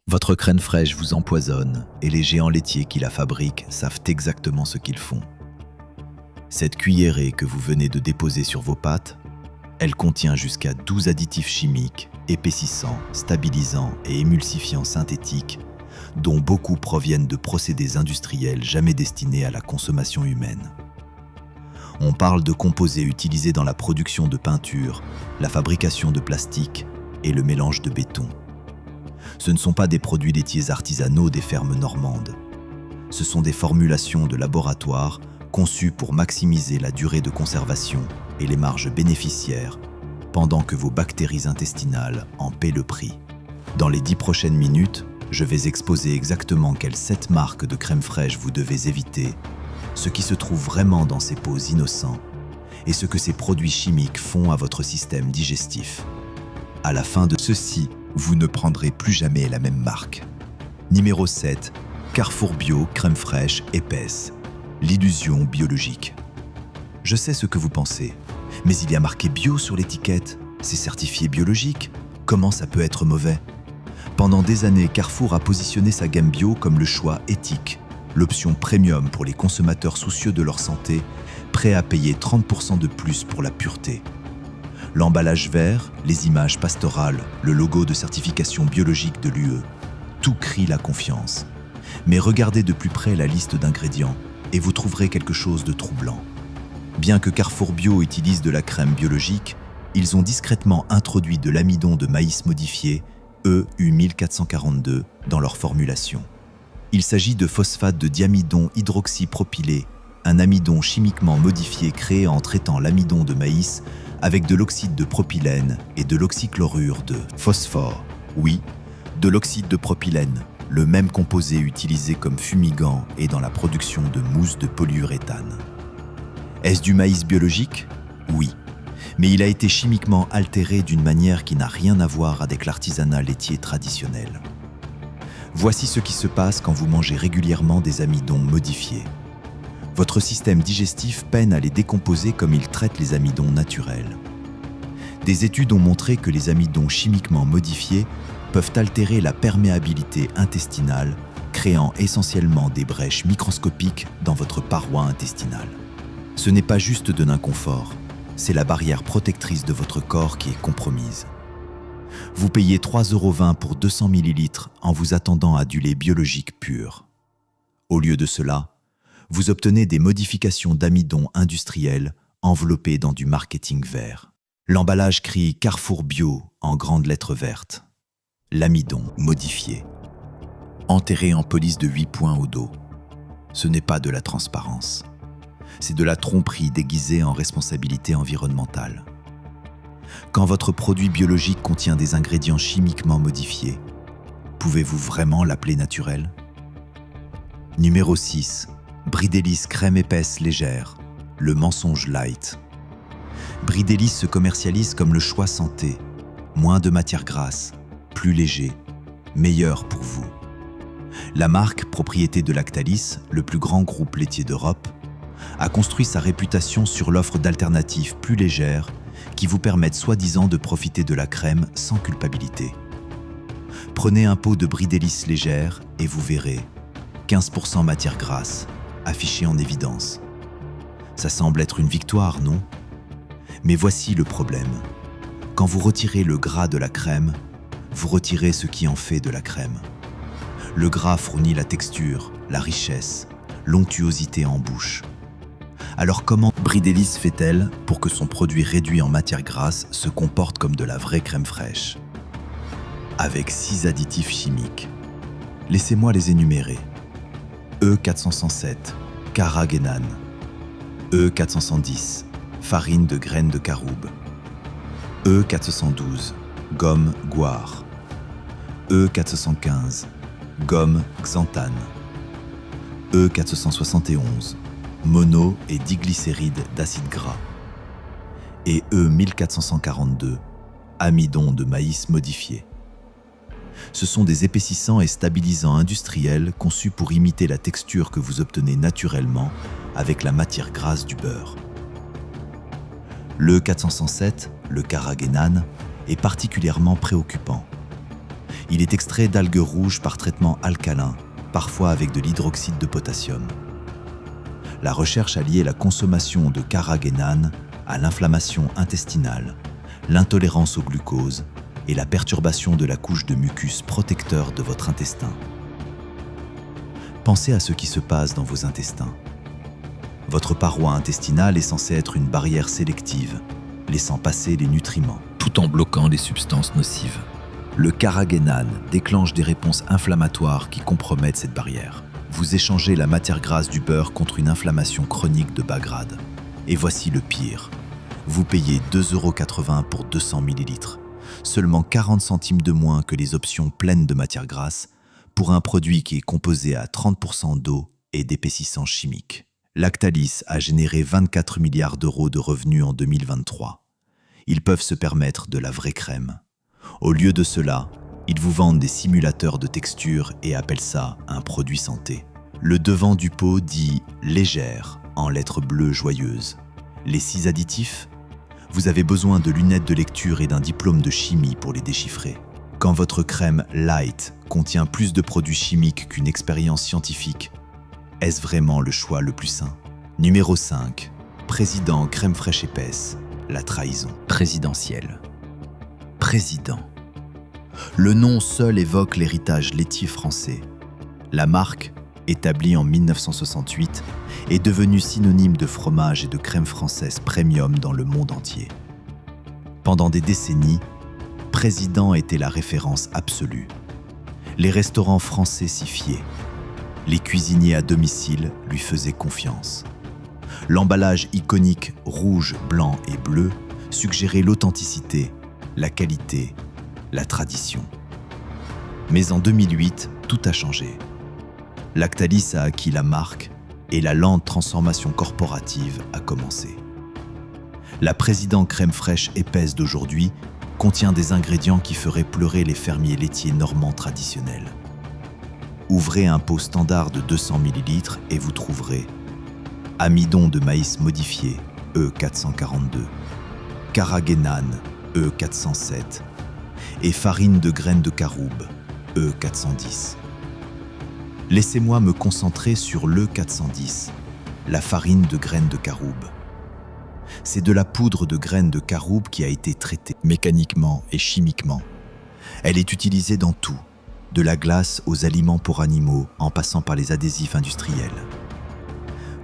Votre crème fraîche vous empoisonne et les géants laitiers qui la fabriquent savent exactement ce qu'ils font. Cette cuillerée que vous venez de déposer sur vos pâtes, elle contient jusqu'à 12 additifs chimiques, épaississants, stabilisants et émulsifiants synthétiques, dont beaucoup proviennent de procédés industriels jamais destinés à la consommation humaine. On parle de composés utilisés dans la production de peinture, la fabrication de plastique et le mélange de béton. Ce ne sont pas des produits laitiers artisanaux des fermes normandes. Ce sont des formulations de laboratoire conçues pour maximiser la durée de conservation et les marges bénéficiaires, pendant que vos bactéries intestinales en paient le prix. Dans les 10 prochaines minutes, je vais exposer exactement quelles 7 marques de crème fraîche vous devez éviter, ce qui se trouve vraiment dans ces pots innocents et ce que ces produits chimiques font à votre système digestif. À la fin de ceci, vous ne prendrez plus jamais la même marque. Numéro 7. Carrefour Bio crème fraîche épaisse. L'illusion biologique. Je sais ce que vous pensez, mais il y a marqué bio sur l'étiquette. C'est certifié biologique. Comment ça peut être mauvais ? Pendant des années, Carrefour a positionné sa gamme bio comme le choix éthique, l'option premium pour les consommateurs soucieux de leur santé, prêts à payer 30% de plus pour la pureté. L'emballage vert, les images pastorales, le logo de certification biologique de l'UE, tout crie la confiance. Mais regardez de plus près la liste d'ingrédients et vous trouverez quelque chose de troublant. Bien que Carrefour Bio utilise de la crème biologique, ils ont discrètement introduit de l'amidon de maïs modifié, EU1442, dans leur formulation. Il s'agit de phosphate de diamidon hydroxypropylé, un amidon chimiquement modifié créé en traitant l'amidon de maïs avec de l'oxyde de propylène et de l'oxychlorure de phosphore. Oui, de l'oxyde de propylène, le même composé utilisé comme fumigant et dans la production de mousse de polyuréthane. Est-ce du maïs biologique ? Oui, mais il a été chimiquement altéré d'une manière qui n'a rien à voir avec l'artisanat laitier traditionnel. Voici ce qui se passe quand vous mangez régulièrement des amidons modifiés. Votre système digestif peine à les décomposer comme il traite les amidons naturels. Des études ont montré que les amidons chimiquement modifiés peuvent altérer la perméabilité intestinale, créant essentiellement des brèches microscopiques dans votre paroi intestinale. Ce n'est pas juste de l'inconfort, c'est la barrière protectrice de votre corps qui est compromise. Vous payez 3,20 € pour 200 ml en vous attendant à du lait biologique pur. Au lieu de cela, vous obtenez des modifications d'amidon industriels enveloppés dans du marketing vert. L'emballage crie Carrefour Bio en grandes lettres vertes. L'amidon modifié. Enterré en police de 8 points au dos. Ce n'est pas de la transparence. C'est de la tromperie déguisée en responsabilité environnementale. Quand votre produit biologique contient des ingrédients chimiquement modifiés, pouvez-vous vraiment l'appeler naturel ? Numéro 6. Bridelis crème épaisse légère, le mensonge light. Bridelis se commercialise comme le choix santé, moins de matière grasse, plus léger, meilleur pour vous. La marque, propriété de Lactalis, le plus grand groupe laitier d'Europe, a construit sa réputation sur l'offre d'alternatives plus légères qui vous permettent soi-disant de profiter de la crème sans culpabilité. Prenez un pot de Bridelis légère et vous verrez 15% matière grasse, affiché en évidence. Ça semble être une victoire, non ? Mais voici le problème. Quand vous retirez le gras de la crème, vous retirez ce qui en fait de la crème. Le gras fournit la texture, la richesse, l'onctuosité en bouche. Alors comment Bridelis fait-elle pour que son produit réduit en matière grasse se comporte comme de la vraie crème fraîche ? Avec 6 additifs chimiques. Laissez-moi les énumérer. E407, carragénane. E410, farine de graines de caroube. E412, gomme guar. E415, gomme xanthane. E471, mono et diglycéride d'acide gras. Et E1442, amidon de maïs modifié. Ce sont des épaississants et stabilisants industriels conçus pour imiter la texture que vous obtenez naturellement avec la matière grasse du beurre. Le E407, le carragénane, est particulièrement préoccupant. Il est extrait d'algues rouges par traitement alcalin, parfois avec de l'hydroxyde de potassium. La recherche a lié la consommation de carragénane à l'inflammation intestinale, l'intolérance au glucose et la perturbation de la couche de mucus protecteur de votre intestin. Pensez à ce qui se passe dans vos intestins. Votre paroi intestinale est censée être une barrière sélective, laissant passer les nutriments, tout en bloquant les substances nocives. Le carragénane déclenche des réponses inflammatoires qui compromettent cette barrière. Vous échangez la matière grasse du beurre contre une inflammation chronique de bas grade. Et voici le pire. Vous payez 2,80 € pour 200 ml, seulement 40 centimes de moins que les options pleines de matière grasse, pour un produit qui est composé à 30% d'eau et d'épaississants chimiques. Lactalis a généré 24 milliards d'euros de revenus en 2023. Ils peuvent se permettre de la vraie crème. Au lieu de cela, ils vous vendent des simulateurs de texture et appellent ça un produit santé. Le devant du pot dit « légère » en lettres bleues joyeuses. Les 6 additifs? Vous avez besoin de lunettes de lecture et d'un diplôme de chimie pour les déchiffrer. Quand votre crème light contient plus de produits chimiques qu'une expérience scientifique, est-ce vraiment le choix le plus sain? Numéro 5. Président crème fraîche épaisse. La trahison présidentielle. Président. Le nom seul évoque l'héritage laitier français. La marque, établie en 1968, est devenue synonyme de fromage et de crème française premium dans le monde entier. Pendant des décennies, Président était la référence absolue. Les restaurants français s'y fiaient. Les cuisiniers à domicile lui faisaient confiance. L'emballage iconique rouge, blanc et bleu suggérait l'authenticité, la qualité, la tradition. Mais en 2008, tout a changé. Lactalis a acquis la marque et la lente transformation corporative a commencé. La Président crème fraîche épaisse d'aujourd'hui contient des ingrédients qui feraient pleurer les fermiers laitiers normands traditionnels. Ouvrez un pot standard de 200 ml et vous trouverez amidon de maïs modifié, E442, carragénane, E407, et farine de graines de caroube, E410. Laissez-moi me concentrer sur l'E410, la farine de graines de caroube. C'est de la poudre de graines de caroube qui a été traitée mécaniquement et chimiquement. Elle est utilisée dans tout, de la glace aux aliments pour animaux en passant par les adhésifs industriels.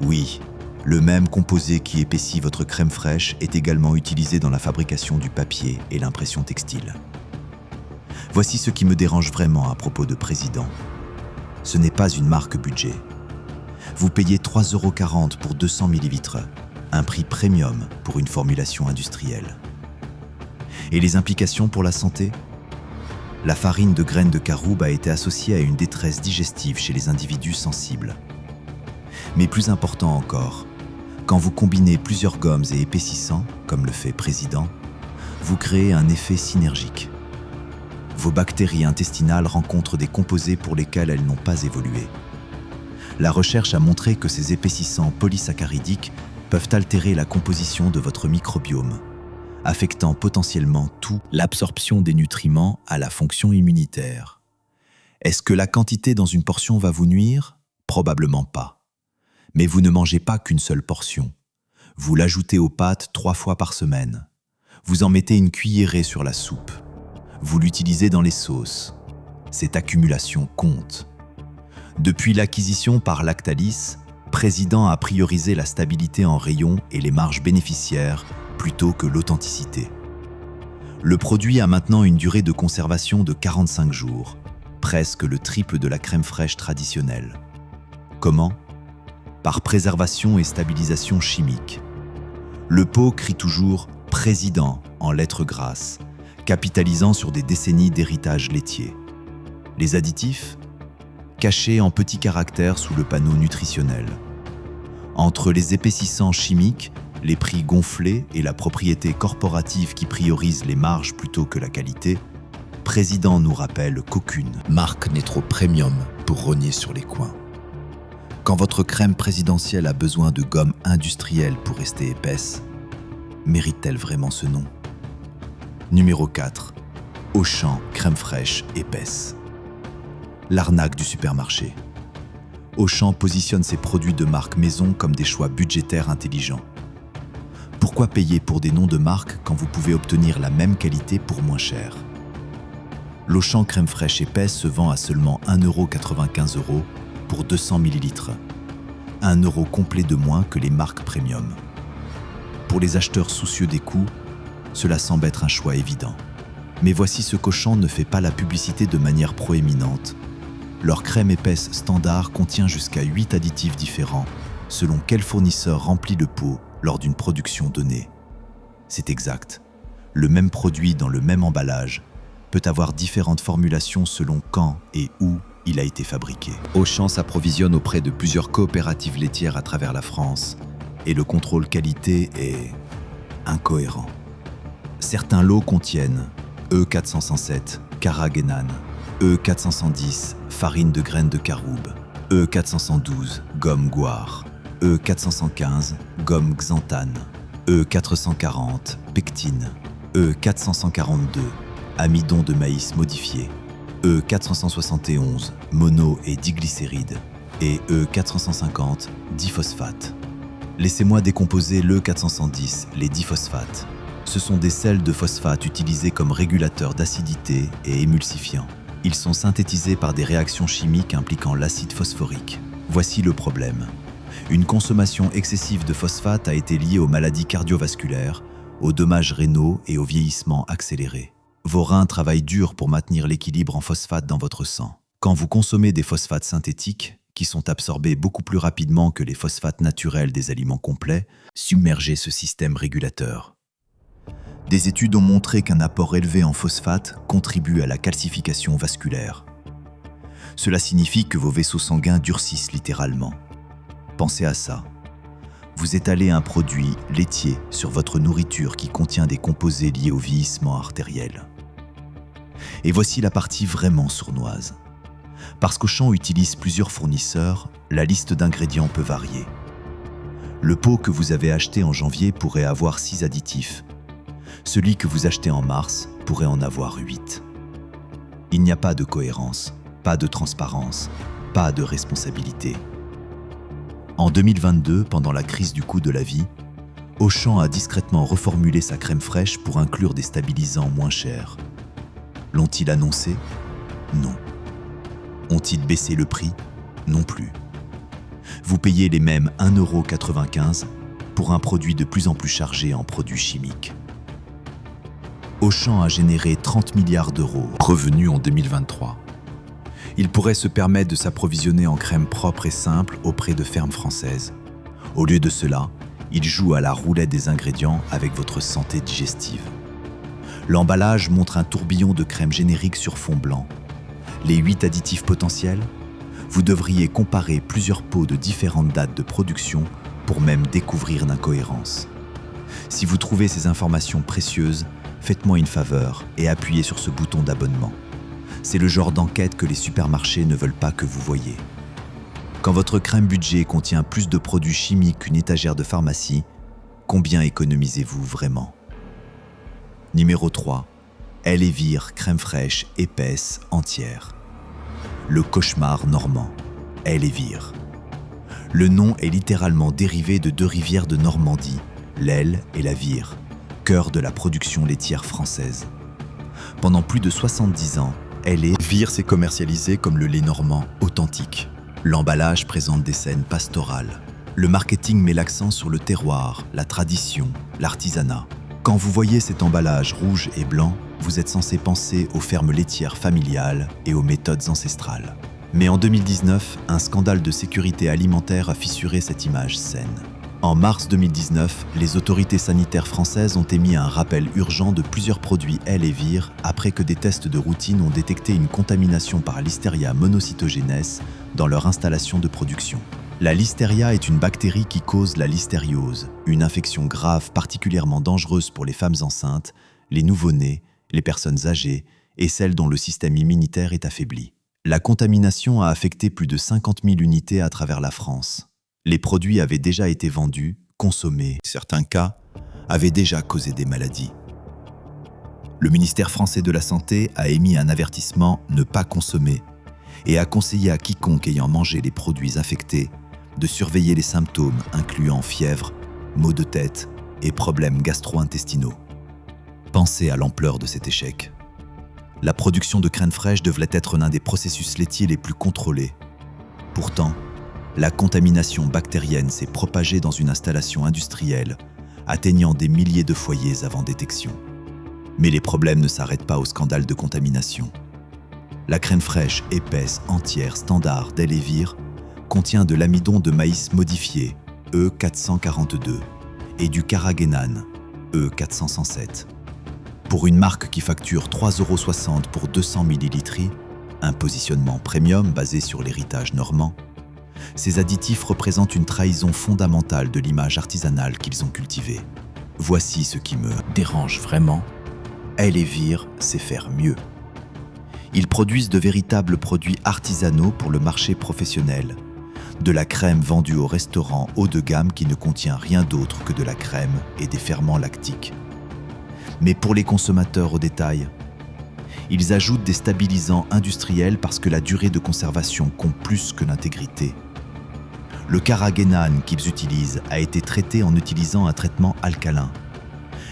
Oui, le même composé qui épaissit votre crème fraîche est également utilisé dans la fabrication du papier et l'impression textile. Voici ce qui me dérange vraiment à propos de Président. Ce n'est pas une marque budget. Vous payez 3,40 € pour 200 ml, un prix premium pour une formulation industrielle. Et les implications pour la santé? La farine de graines de caroube a été associée à une détresse digestive chez les individus sensibles. Mais plus important encore, quand vous combinez plusieurs gommes et épaississants, comme le fait Président, vous créez un effet synergique. Vos bactéries intestinales rencontrent des composés pour lesquels elles n'ont pas évolué. La recherche a montré que ces épaississants polysaccharidiques peuvent altérer la composition de votre microbiome, affectant potentiellement tout, l'absorption des nutriments à la fonction immunitaire. Est-ce que la quantité dans une portion va vous nuire? Probablement pas. Mais vous ne mangez pas qu'une seule portion. Vous l'ajoutez aux pâtes 3 fois par semaine. Vous en mettez une cuillerée sur la soupe. Vous l'utilisez dans les sauces. Cette accumulation compte. Depuis l'acquisition par Lactalis, Président a priorisé la stabilité en rayon et les marges bénéficiaires plutôt que l'authenticité. Le produit a maintenant une durée de conservation de 45 jours, presque le triple de la crème fraîche traditionnelle. Comment? Par préservation et stabilisation chimique. Le pot crie toujours « Président » en lettres grasses, capitalisant sur des décennies d'héritage laitier. Les additifs? Cachés en petits caractères sous le panneau nutritionnel. Entre les épaississants chimiques, les prix gonflés et la propriété corporative qui priorise les marges plutôt que la qualité, Président nous rappelle qu'aucune marque n'est trop premium pour rogner sur les coins. Quand votre crème présidentielle a besoin de gomme industrielle pour rester épaisse, mérite-t-elle vraiment ce nom? Numéro 4. Auchan, crème fraîche, épaisse. L'arnaque du supermarché. Auchan positionne ses produits de marque maison comme des choix budgétaires intelligents. Pourquoi payer pour des noms de marque quand vous pouvez obtenir la même qualité pour moins cher? L'Auchan crème fraîche épaisse se vend à seulement 1,95 € pour 200 ml. 1 € complet de moins que les marques premium. Pour les acheteurs soucieux des coûts, cela semble être un choix évident. Mais voici ce qu'Auchan ne fait pas la publicité de manière proéminente. Leur crème épaisse standard contient jusqu'à 8 additifs différents, selon quel fournisseur remplit le pot lors d'une production donnée. C'est exact. Le même produit dans le même emballage peut avoir différentes formulations selon quand et où il a été fabriqué. Auchan s'approvisionne auprès de plusieurs coopératives laitières à travers la France et le contrôle qualité est incohérent. Certains lots contiennent E407, Carrageenan, E410, farine de graines de caroube, E412, gomme goire, E415, gomme xanthane, E440, pectine, E442, amidon de maïs modifié, E471, mono et diglycéride, et E450, diphosphate. Laissez-moi décomposer l'E410, les diphosphates. Ce sont des sels de phosphate utilisés comme régulateurs d'acidité et émulsifiants. Ils sont synthétisés par des réactions chimiques impliquant l'acide phosphorique. Voici le problème. Une consommation excessive de phosphate a été liée aux maladies cardiovasculaires, aux dommages rénaux et au vieillissement accéléré. Vos reins travaillent dur pour maintenir l'équilibre en phosphate dans votre sang. Quand vous consommez des phosphates synthétiques, qui sont absorbés beaucoup plus rapidement que les phosphates naturels des aliments complets, submergez ce système régulateur. Des études ont montré qu'un apport élevé en phosphate contribue à la calcification vasculaire. Cela signifie que vos vaisseaux sanguins durcissent littéralement. Pensez à ça. Vous étalez un produit laitier sur votre nourriture qui contient des composés liés au vieillissement artériel. Et voici la partie vraiment sournoise. Parce qu'Auchan utilise plusieurs fournisseurs, la liste d'ingrédients peut varier. Le pot que vous avez acheté en janvier pourrait avoir 6 additifs. Celui que vous achetez en mars pourrait en avoir 8. Il n'y a pas de cohérence, pas de transparence, pas de responsabilité. En 2022, pendant la crise du coût de la vie, Auchan a discrètement reformulé sa crème fraîche pour inclure des stabilisants moins chers. L'ont-ils annoncé? Non. Ont-ils baissé le prix? Non plus. Vous payez les mêmes 1,95 € pour un produit de plus en plus chargé en produits chimiques. Auchan a généré 30 milliards d'euros revenus en 2023. Il pourrait se permettre de s'approvisionner en crème propre et simple auprès de fermes françaises. Au lieu de cela, il joue à la roulette des ingrédients avec votre santé digestive. L'emballage montre un tourbillon de crème générique sur fond blanc. Les 8 additifs potentiels? Vous devriez comparer plusieurs pots de différentes dates de production pour même découvrir d'incohérences. Si vous trouvez ces informations précieuses, faites-moi une faveur et appuyez sur ce bouton d'abonnement. C'est le genre d'enquête que les supermarchés ne veulent pas que vous voyez. Quand votre crème budget contient plus de produits chimiques qu'une étagère de pharmacie, combien économisez-vous vraiment? Numéro 3. Elevir crème fraîche épaisse entière. Le cauchemar normand. Elevir. Le nom est littéralement dérivé de 2 rivières de Normandie, l'Aile et la Vire, cœur de la production laitière française. Pendant plus de 70 ans, Elevir s'est commercialisé comme le lait normand authentique. L'emballage présente des scènes pastorales. Le marketing met l'accent sur le terroir, la tradition, l'artisanat. Quand vous voyez cet emballage rouge et blanc, vous êtes censé penser aux fermes laitières familiales et aux méthodes ancestrales. Mais en 2019, un scandale de sécurité alimentaire a fissuré cette image saine. En mars 2019, les autorités sanitaires françaises ont émis un rappel urgent de plusieurs produits Elevir après que des tests de routine ont détecté une contamination par Listeria monocytogenes dans leur installation de production. La listeria est une bactérie qui cause la listériose, une infection grave particulièrement dangereuse pour les femmes enceintes, les nouveau-nés, les personnes âgées et celles dont le système immunitaire est affaibli. La contamination a affecté plus de 50 000 unités à travers la France. Les produits avaient déjà été vendus, consommés, certains cas avaient déjà causé des maladies. Le ministère français de la Santé a émis un avertissement « ne pas consommer » et a conseillé à quiconque ayant mangé les produits affectés de surveiller les symptômes incluant fièvre, maux de tête et problèmes gastro-intestinaux. Pensez à l'ampleur de cet échec. La production de crème fraîche devrait être l'un des processus laitiers les plus contrôlés. Pourtant, la contamination bactérienne s'est propagée dans une installation industrielle, atteignant des milliers de foyers avant détection. Mais les problèmes ne s'arrêtent pas au scandale de contamination. La crème fraîche épaisse entière standard d'El-et-Vir contient de l'amidon de maïs modifié, E442, et du carragénane, E407. Pour une marque qui facture 3,60 € pour 200 ml, un positionnement premium basé sur l'héritage normand, ces additifs représentent une trahison fondamentale de l'image artisanale qu'ils ont cultivée. Voici ce qui me dérange vraiment. El-et-Vir sait faire mieux. Ils produisent de véritables produits artisanaux pour le marché professionnel. De la crème vendue au restaurant haut de gamme qui ne contient rien d'autre que de la crème et des ferments lactiques. Mais pour les consommateurs au détail, ils ajoutent des stabilisants industriels parce que la durée de conservation compte plus que l'intégrité. Le carragénane qu'ils utilisent a été traité en utilisant un traitement alcalin.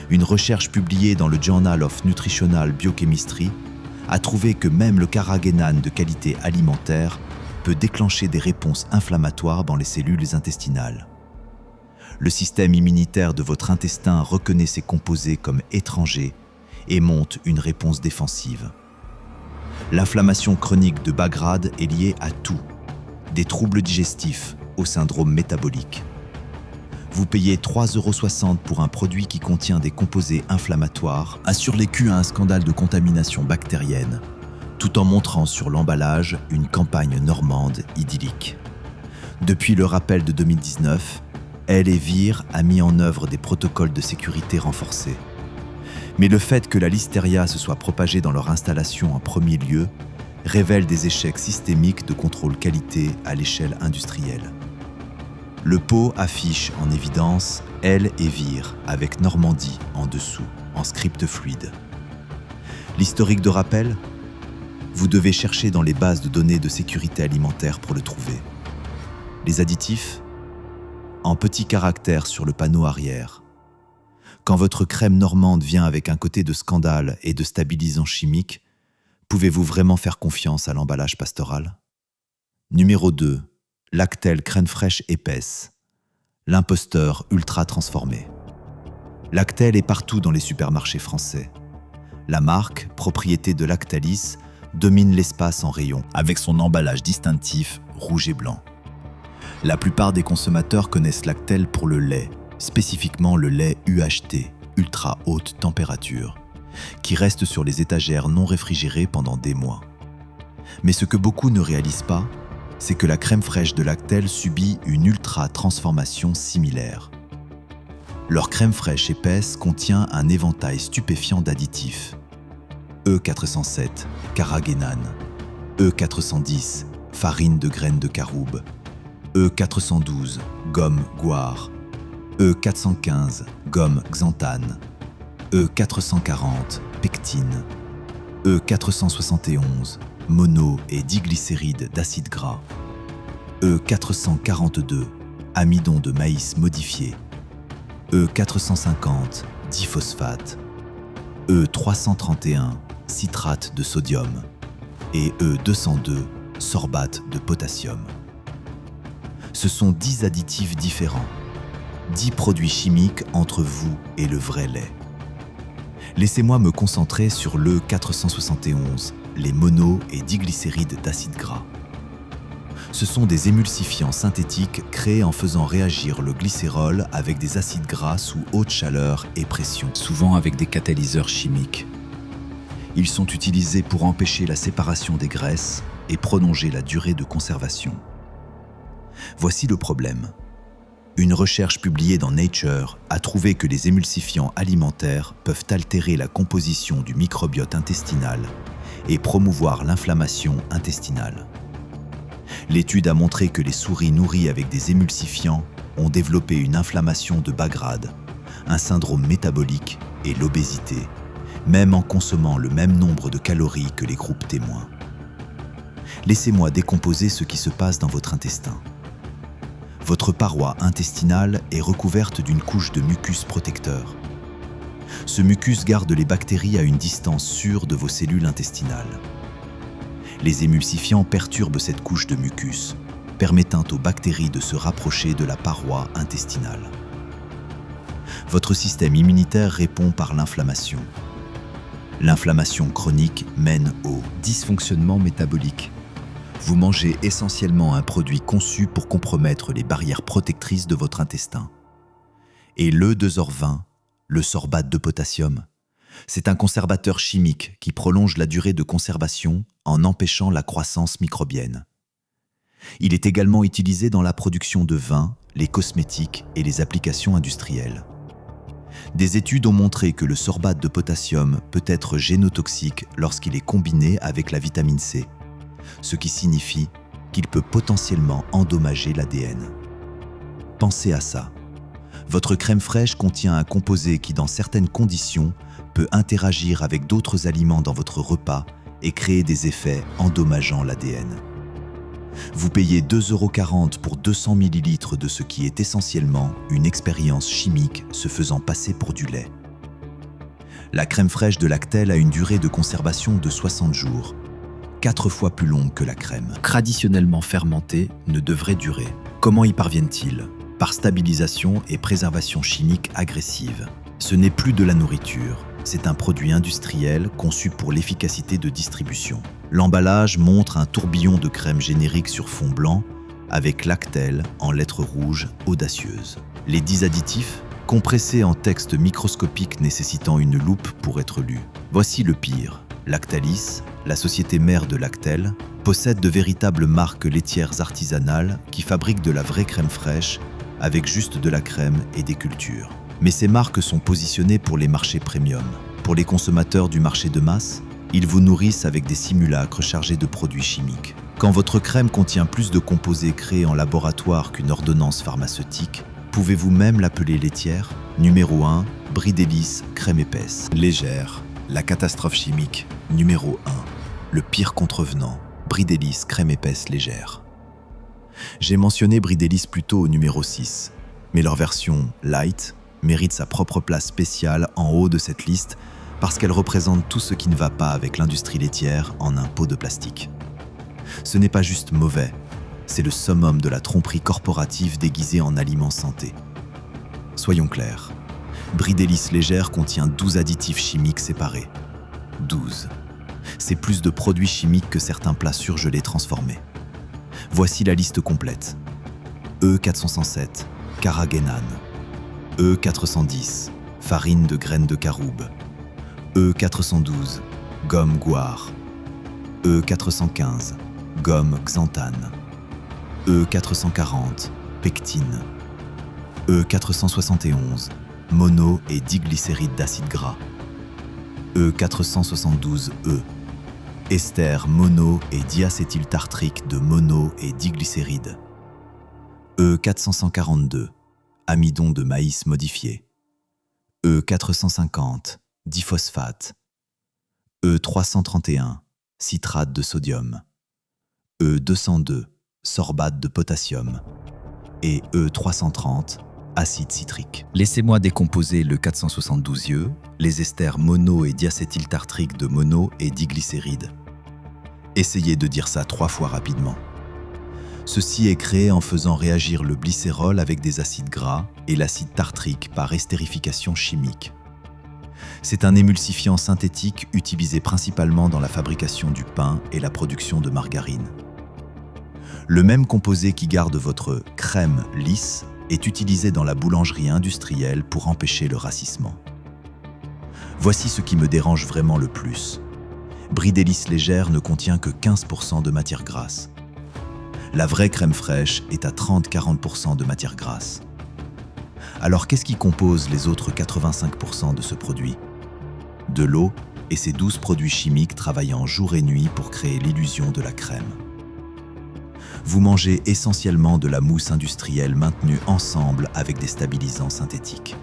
Une recherche publiée dans le Journal of Nutritional Biochemistry a trouvé que même le carragénane de qualité alimentaire peut déclencher des réponses inflammatoires dans les cellules intestinales. Le système immunitaire de votre intestin reconnaît ces composés comme étrangers et monte une réponse défensive. L'inflammation chronique de bas grade est liée à tout, des troubles digestifs au syndrome métabolique. Vous payez 3,60 € pour un produit qui contient des composés inflammatoires, a survécu à un scandale de contamination bactérienne, tout en montrant sur l'emballage une campagne normande idyllique. Depuis le rappel de 2019, El-et-Vir a mis en œuvre des protocoles de sécurité renforcés. Mais le fait que la listeria se soit propagée dans leur installation en premier lieu révèle des échecs systémiques de contrôle qualité à l'échelle industrielle. Le pot affiche en évidence El-et-Vir avec Normandie en dessous, en script fluide. L'historique de rappel ? Vous devez chercher dans les bases de données de sécurité alimentaire pour le trouver. Les additifs ? En petits caractères sur le panneau arrière. Quand votre crème normande vient avec un côté de scandale et de stabilisants chimiques, pouvez-vous vraiment faire confiance à l'emballage pastoral ? Numéro 2. Lactel crème fraîche épaisse. L'imposteur ultra transformé. Lactel est partout dans les supermarchés français. La marque, propriété de Lactalis, domine l'espace en rayon avec son emballage distinctif rouge et blanc. La plupart des consommateurs connaissent Lactel pour le lait, spécifiquement le lait UHT, ultra haute température, qui reste sur les étagères non réfrigérées pendant des mois. Mais ce que beaucoup ne réalisent pas, c'est que la crème fraîche de Lactel subit une ultra-transformation similaire. Leur crème fraîche épaisse contient un éventail stupéfiant d'additifs. E407, carragénane. E410, farine de graines de caroube. E412, gomme guar. E415, gomme xanthane. E440, pectine. E471, mono- et diglycérides d'acide gras. E442, amidon de maïs modifié. E450, diphosphate. E331, citrate de sodium. Et E202, sorbate de potassium. Ce sont 10 additifs différents, 10 produits chimiques entre vous et le vrai lait. Laissez-moi me concentrer sur l'E471, les mono- et diglycérides d'acide gras. Ce sont des émulsifiants synthétiques créés en faisant réagir le glycérol avec des acides gras sous haute chaleur et pression, souvent avec des catalyseurs chimiques. Ils sont utilisés pour empêcher la séparation des graisses et prolonger la durée de conservation. Voici le problème. Une recherche publiée dans Nature a trouvé que les émulsifiants alimentaires peuvent altérer la composition du microbiote intestinal et promouvoir l'inflammation intestinale. L'étude a montré que les souris nourries avec des émulsifiants ont développé une inflammation de bas grade, un syndrome métabolique et l'obésité, même en consommant le même nombre de calories que les groupes témoins. Laissez-moi décomposer ce qui se passe dans votre intestin. Votre paroi intestinale est recouverte d'une couche de mucus protecteur. Ce mucus garde les bactéries à une distance sûre de vos cellules intestinales. Les émulsifiants perturbent cette couche de mucus, permettant aux bactéries de se rapprocher de la paroi intestinale. Votre système immunitaire répond par l'inflammation. L'inflammation chronique mène au dysfonctionnement métabolique. Vous mangez essentiellement un produit conçu pour compromettre les barrières protectrices de votre intestin. Et l'E2OR20, le sorbate de potassium, c'est un conservateur chimique qui prolonge la durée de conservation en empêchant la croissance microbienne. Il est également utilisé dans la production de vins, les cosmétiques et les applications industrielles. Des études ont montré que le sorbate de potassium peut être génotoxique lorsqu'il est combiné avec la vitamine C, ce qui signifie qu'il peut potentiellement endommager l'ADN. Pensez à ça. Votre crème fraîche contient un composé qui, dans certaines conditions, peut interagir avec d'autres aliments dans votre repas et créer des effets endommageant l'ADN. Vous payez 2,40 € pour 200 ml de ce qui est essentiellement une expérience chimique se faisant passer pour du lait. La crème fraîche de Lactel a une durée de conservation de 60 jours, 4 fois plus longue que la crème. Traditionnellement fermentée, ne devrait durer. Comment y parviennent-ils ? Par stabilisation et préservation chimique agressive. Ce n'est plus de la nourriture, c'est un produit industriel conçu pour l'efficacité de distribution. L'emballage montre un tourbillon de crème générique sur fond blanc avec Lactel en lettres rouges audacieuses. Les 10 additifs, compressés en texte microscopique nécessitant une loupe pour être lus. Voici le pire. Lactalis, la société mère de Lactel, possède de véritables marques laitières artisanales qui fabriquent de la vraie crème fraîche avec juste de la crème et des cultures. Mais ces marques sont positionnées pour les marchés premium. Pour les consommateurs du marché de masse, ils vous nourrissent avec des simulacres chargés de produits chimiques. Quand votre crème contient plus de composés créés en laboratoire qu'une ordonnance pharmaceutique, pouvez-vous même l'appeler laitière ? Numéro 1, Bridélis crème épaisse. Légère, la catastrophe chimique. Numéro 1, le pire contrevenant, Bridélis crème épaisse légère. J'ai mentionné Bridélis plus tôt au numéro 6, mais leur version light mérite sa propre place spéciale en haut de cette liste parce qu'elle représente tout ce qui ne va pas avec l'industrie laitière en un pot de plastique. Ce n'est pas juste mauvais, c'est le summum de la tromperie corporative déguisée en aliment santé. Soyons clairs, Bridélis légère contient 12 additifs chimiques séparés. 12. C'est plus de produits chimiques que certains plats surgelés transformés. Voici la liste complète. E407, carragénane. E410, farine de graines de caroube. E412, gomme guar. E415, gomme xanthane. E440, pectine. E471, mono et diglycéride d'acide gras. E472E, ester mono et diacétyltartrique de mono et diglycéride. E442, amidon de maïs modifié. E450, diphosphate. E331, citrate de sodium. E202, sorbate de potassium. Et E330, acide citrique. Laissez-moi décomposer le 472E, les esters mono et diacétyltartrique de mono et diglycéride. Essayez de dire ça 3 fois rapidement. Ceci est créé en faisant réagir le glycérol avec des acides gras et l'acide tartrique par estérification chimique. C'est un émulsifiant synthétique utilisé principalement dans la fabrication du pain et la production de margarine. Le même composé qui garde votre crème lisse est utilisé dans la boulangerie industrielle pour empêcher le rassissement. Voici ce qui me dérange vraiment le plus. Bridélis légère ne contient que 15% de matière grasse. La vraie crème fraîche est à 30-40% de matière grasse. Alors qu'est-ce qui compose les autres 85% de ce produit ? De l'eau et ses 12 produits chimiques travaillant jour et nuit pour créer l'illusion de la crème. Vous mangez essentiellement de la mousse industrielle maintenue ensemble avec des stabilisants synthétiques.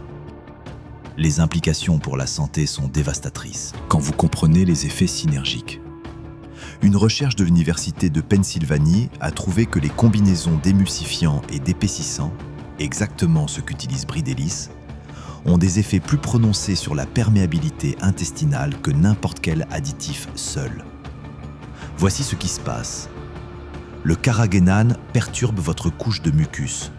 Les implications pour la santé sont dévastatrices quand vous comprenez les effets synergiques. Une recherche de l'Université de Pennsylvanie a trouvé que les combinaisons d'émulsifiants et d'épaississants, exactement ce qu'utilise Bridelis, ont des effets plus prononcés sur la perméabilité intestinale que n'importe quel additif seul. Voici ce qui se passe. Le carragénane perturbe votre couche de mucus.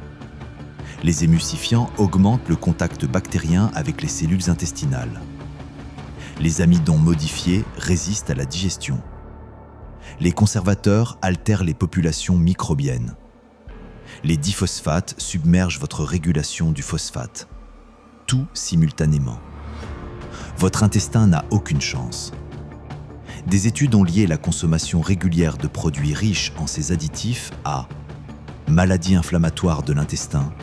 Les émulsifiants augmentent le contact bactérien avec les cellules intestinales. Les amidons modifiés résistent à la digestion. Les conservateurs altèrent les populations microbiennes. Les diphosphates submergent votre régulation du phosphate. Tout simultanément. Votre intestin n'a aucune chance. Des études ont lié la consommation régulière de produits riches en ces additifs à maladies inflammatoires de l'intestin,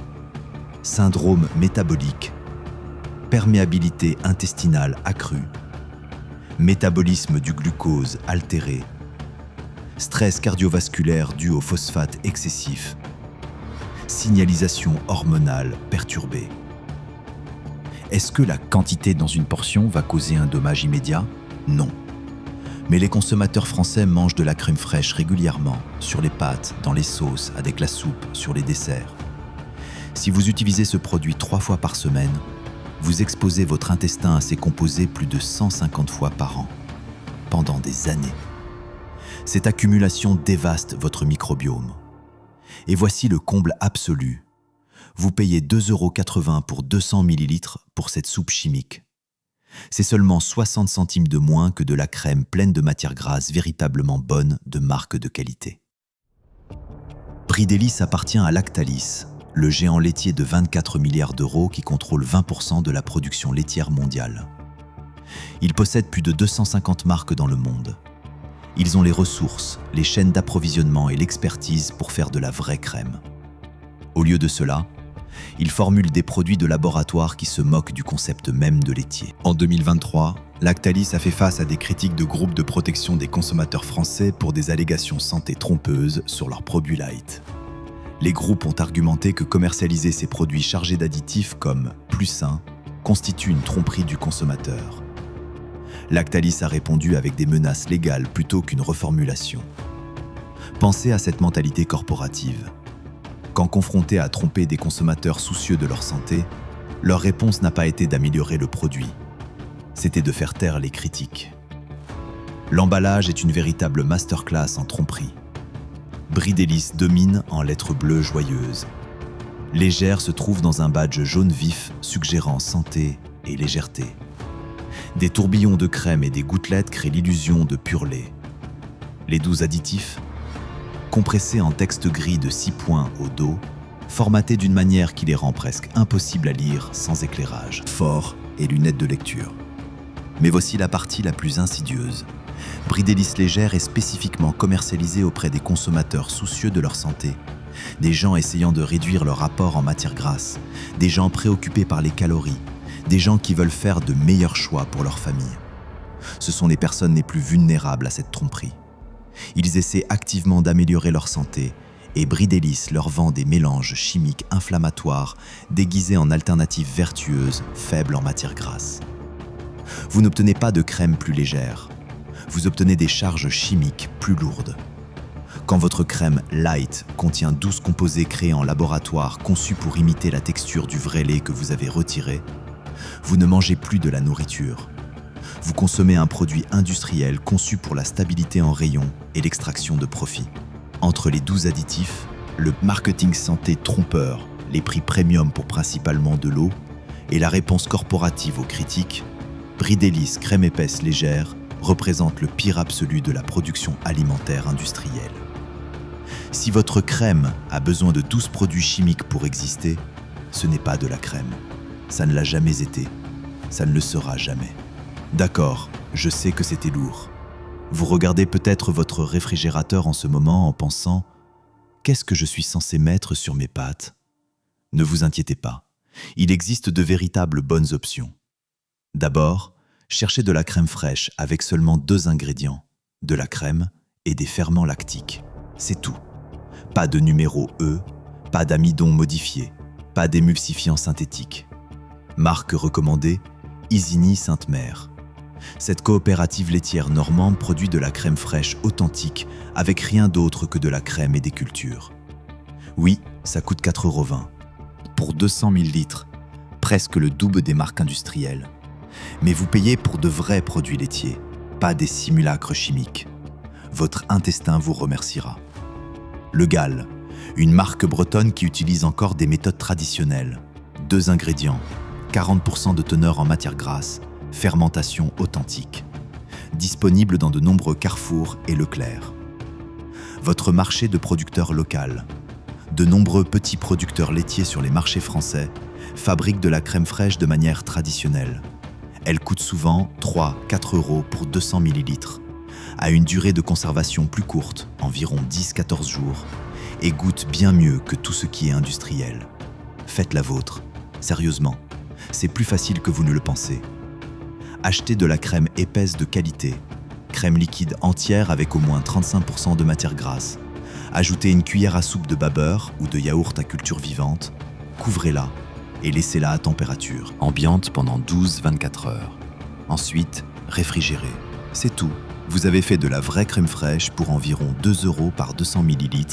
syndrome métabolique, perméabilité intestinale accrue, métabolisme du glucose altéré, stress cardiovasculaire dû au phosphate excessif, signalisation hormonale perturbée. Est-ce que la quantité dans une portion va causer un dommage immédiat? Non. Mais les consommateurs français mangent de la crème fraîche régulièrement, sur les pâtes, dans les sauces, avec la soupe, sur les desserts. Si vous utilisez ce produit 3 fois par semaine, vous exposez votre intestin à ces composés plus de 150 fois par an, pendant des années. Cette accumulation dévaste votre microbiome. Et voici le comble absolu. Vous payez 2,80 € pour 200 ml pour cette soupe chimique. C'est seulement 60 centimes de moins que de la crème pleine de matières grasses véritablement bonne de marque de qualité. Bridelis appartient à Lactalis, le géant laitier de 24 milliards d'euros qui contrôle 20% de la production laitière mondiale. Il possède plus de 250 marques dans le monde. Ils ont les ressources, les chaînes d'approvisionnement et l'expertise pour faire de la vraie crème. Au lieu de cela, ils formulent des produits de laboratoire qui se moquent du concept même de laitier. En 2023, Lactalis a fait face à des critiques de groupes de protection des consommateurs français pour des allégations santé trompeuses sur leurs produits light. Les groupes ont argumenté que commercialiser ces produits chargés d'additifs comme plus sains constitue une tromperie du consommateur. Lactalis a répondu avec des menaces légales plutôt qu'une reformulation. Pensez à cette mentalité corporative. Quand confrontés à tromper des consommateurs soucieux de leur santé, leur réponse n'a pas été d'améliorer le produit. C'était de faire taire les critiques. L'emballage est une véritable masterclass en tromperie. Bridelis domine en lettres bleues joyeuses. Légère se trouve dans un badge jaune vif suggérant santé et légèreté. Des tourbillons de crème et des gouttelettes créent l'illusion de pur lait. Les 12 additifs, compressés en texte gris de 6 points au dos, formatés d'une manière qui les rend presque impossibles à lire sans éclairage, fort et lunettes de lecture. Mais voici la partie la plus insidieuse. Bridelis Légère est spécifiquement commercialisé auprès des consommateurs soucieux de leur santé, des gens essayant de réduire leur apport en matières grasses, des gens préoccupés par les calories, des gens qui veulent faire de meilleurs choix pour leur famille. Ce sont les personnes les plus vulnérables à cette tromperie. Ils essaient activement d'améliorer leur santé et Bridelis leur vend des mélanges chimiques inflammatoires déguisés en alternatives vertueuses, faibles en matières grasses. Vous n'obtenez pas de crème plus légère, vous obtenez des charges chimiques plus lourdes. Quand votre crème light contient 12 composés créés en laboratoire conçus pour imiter la texture du vrai lait que vous avez retiré, vous ne mangez plus de la nourriture. Vous consommez un produit industriel conçu pour la stabilité en rayon et l'extraction de profit. Entre les 12 additifs, le marketing santé trompeur, les prix premium pour principalement de l'eau et la réponse corporative aux critiques, Bridelis crème épaisse légère représente le pire absolu de la production alimentaire industrielle. Si votre crème a besoin de 12 produits chimiques pour exister, ce n'est pas de la crème. Ça ne l'a jamais été. Ça ne le sera jamais. D'accord, je sais que c'était lourd. Vous regardez peut-être votre réfrigérateur en ce moment en pensant « Qu'est-ce que je suis censé mettre sur mes pâtes ?» Ne vous inquiétez pas, il existe de véritables bonnes options. D'abord, cherchez de la crème fraîche avec seulement 2 ingrédients, de la crème et des ferments lactiques. C'est tout. Pas de numéro E, pas d'amidon modifié, pas d'émulsifiant synthétique. Marque recommandée, Isigny Sainte-Mère. Cette coopérative laitière normande produit de la crème fraîche authentique avec rien d'autre que de la crème et des cultures. Oui, ça coûte 4,20 €. Pour 200 ml, presque le double des marques industrielles. Mais vous payez pour de vrais produits laitiers, pas des simulacres chimiques. Votre intestin vous remerciera. Le Gall, une marque bretonne qui utilise encore des méthodes traditionnelles. 2 ingrédients, 40% de teneur en matière grasse, fermentation authentique. Disponible dans de nombreux Carrefour et Leclerc. Votre marché de producteurs local. De nombreux petits producteurs laitiers sur les marchés français fabriquent de la crème fraîche de manière traditionnelle. Elle coûte souvent 3-4 € pour 200 ml, a une durée de conservation plus courte, environ 10-14 jours, et goûte bien mieux que tout ce qui est industriel. Faites la vôtre. Sérieusement, c'est plus facile que vous ne le pensez. Achetez de la crème épaisse de qualité, crème liquide entière avec au moins 35% de matière grasse. Ajoutez une cuillère à soupe de beurre ou de yaourt à culture vivante, couvrez-la et laissez-la à température ambiante pendant 12-24 heures. Ensuite, réfrigérez. C'est tout. Vous avez fait de la vraie crème fraîche pour environ 2 € par 200 ml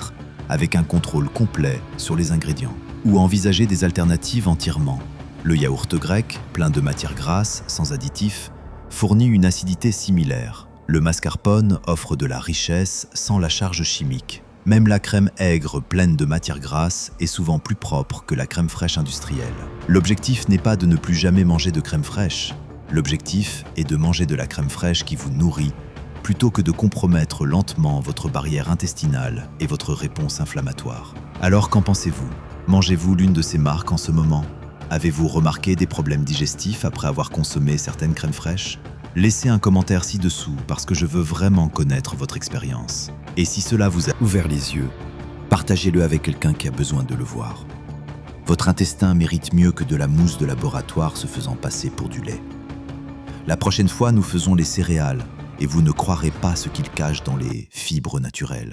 avec un contrôle complet sur les ingrédients. Ou envisagez des alternatives entièrement. Le yaourt grec, plein de matière grasse, sans additifs, fournit une acidité similaire. Le mascarpone offre de la richesse sans la charge chimique. Même la crème aigre pleine de matière grasse est souvent plus propre que la crème fraîche industrielle. L'objectif n'est pas de ne plus jamais manger de crème fraîche. L'objectif est de manger de la crème fraîche qui vous nourrit, plutôt que de compromettre lentement votre barrière intestinale et votre réponse inflammatoire. Alors qu'en pensez-vous? Mangez-vous l'une de ces marques en ce moment? Avez-vous remarqué des problèmes digestifs après avoir consommé certaines crèmes fraîches? Laissez un commentaire ci-dessous parce que je veux vraiment connaître votre expérience. Et si cela vous a ouvert les yeux, partagez-le avec quelqu'un qui a besoin de le voir. Votre intestin mérite mieux que de la mousse de laboratoire se faisant passer pour du lait. La prochaine fois, nous faisons les céréales et vous ne croirez pas ce qu'ils cachent dans les fibres naturelles.